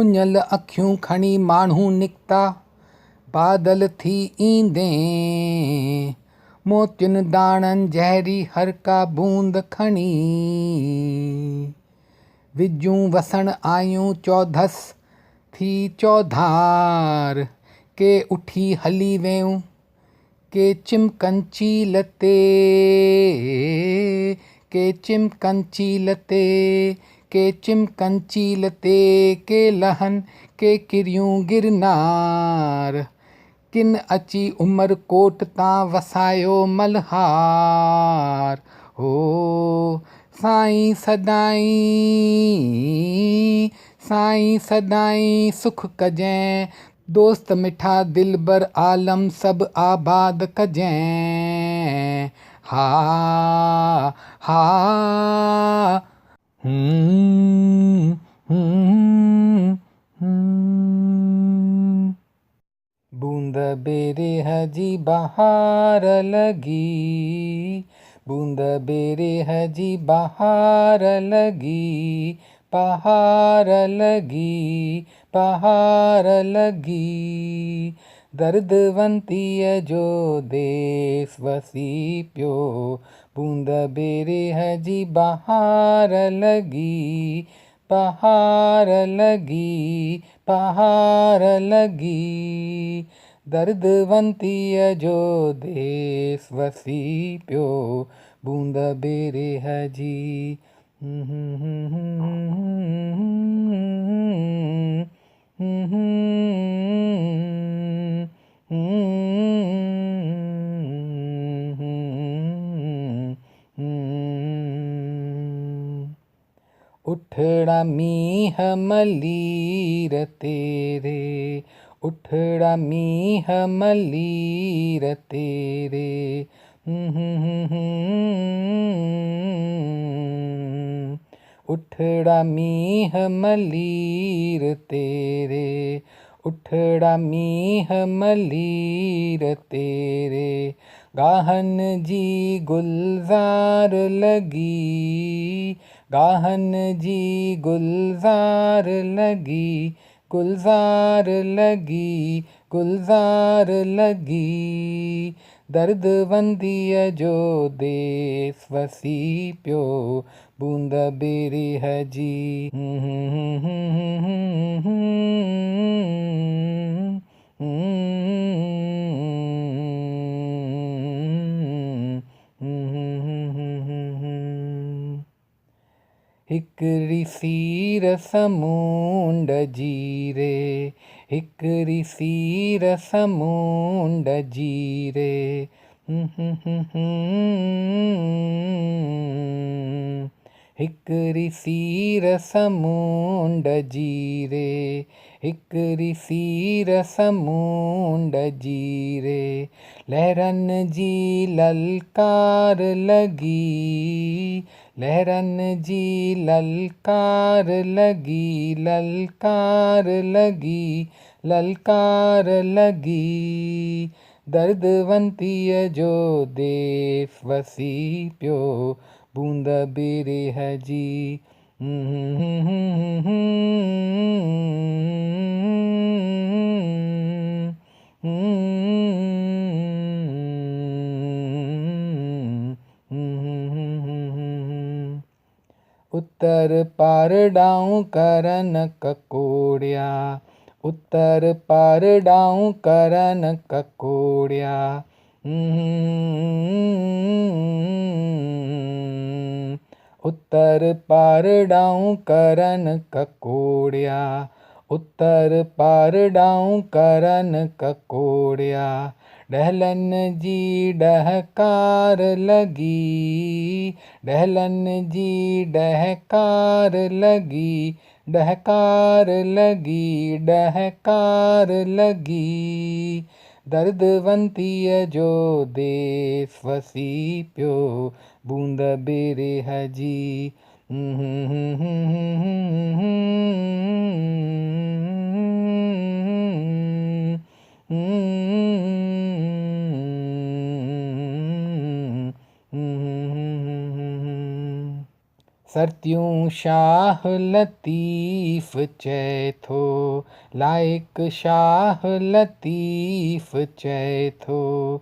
उञल अखियूं खणी माण्हू निकिता बादल थी ईंदे मोतियुनि दाणनि जहरी हर का बूंद खणी विजूं वसण आयूं चौधस थी चौधार के उठी हली वियूं के चिमकन चील ते के चिमकन चील ते के चिमकन चील ते के लहन के किरियूं गिरनार किन अची उमरकोट तां वसायो मल्हार हो साईं सदाईं सुख कजैं दोस्त मिठा दिलबर आलम सब आबाद कजैं हा हा बूंद बेरेह जी बहार लगी बूंद बेरेह जी बहार लगी पहार लगी दर्दवंतीअ जो देस वसी पियो बूंद बेरेह जी बहार लगी पहार लगी दर्दवंतीअ जो देस वसी पियो बूंद बेरेह जी उठड़ा मींह मलीर तेरे उठड़ा मींह मलीर तेरे उठड़ा मींह मलीर तेरे उठड़ा मींह मलीर तेरे गाहन जी गुलजार लगी गाहन जी गुलजार लगी दर्दवंतीअ जो देस वसी पियो बूंद बेरेह जी हिकड़ी सीर समुंड जीरे हिकड़ी सीर समुंड जीरे हिकड़ी सीर समुंड जीरे हिकड़ी सीर समुंड जीरे लहरन जी ललकार लगी लहरन जी ललकार लगी दर्दवंतीअ जो देस वसी पियो बूंद बेरेह जी उत्तर पारडाऊं करन ककोड़िया उत्तर पारडाऊं करन ककोड़िया उत्तर पारडाऊं करन ककोड़िया उत्तर पारडाऊं करन ककोड़िया डहलन जी डहकार लगी डहलन जी डहकार लगी दर्दवंतीअ जो देस वसी पियो बूंद बेरेह जी सरत्यूं शाह लतीफ़ चए थो, लाइक शाह लतीफ़ चए थो।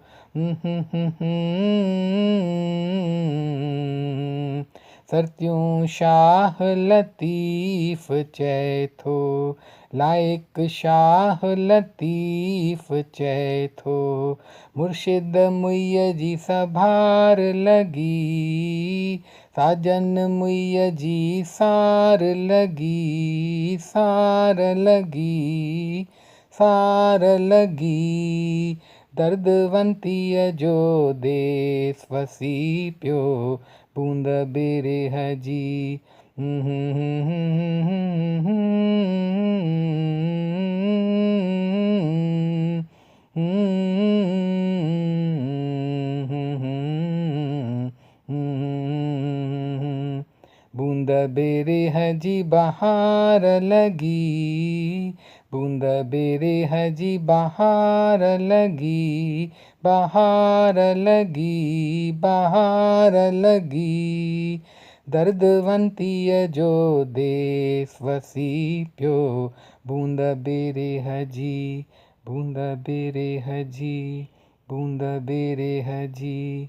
सरत्यूं शाह लतीफ़ चए थो, लाइक शाह लतीफ़ चए थो। मुर्शिद मुईअ जी सभार लॻी, साजन मुईअ जी सार लॻी, सार लॻी, सार लॻी। दर्दवंतीअ जो देस वसी पियो, बूंद बिरह जी। बूंद बिरह जी बहार लगी, बूंद बिरह जी बहार लगी, बहार लगी, बहार लगी। दर्दवंतीअ जो देस वसी पियो, बूंद बिरह जी, बूंद बिरह जी, बूंद बिरह जी।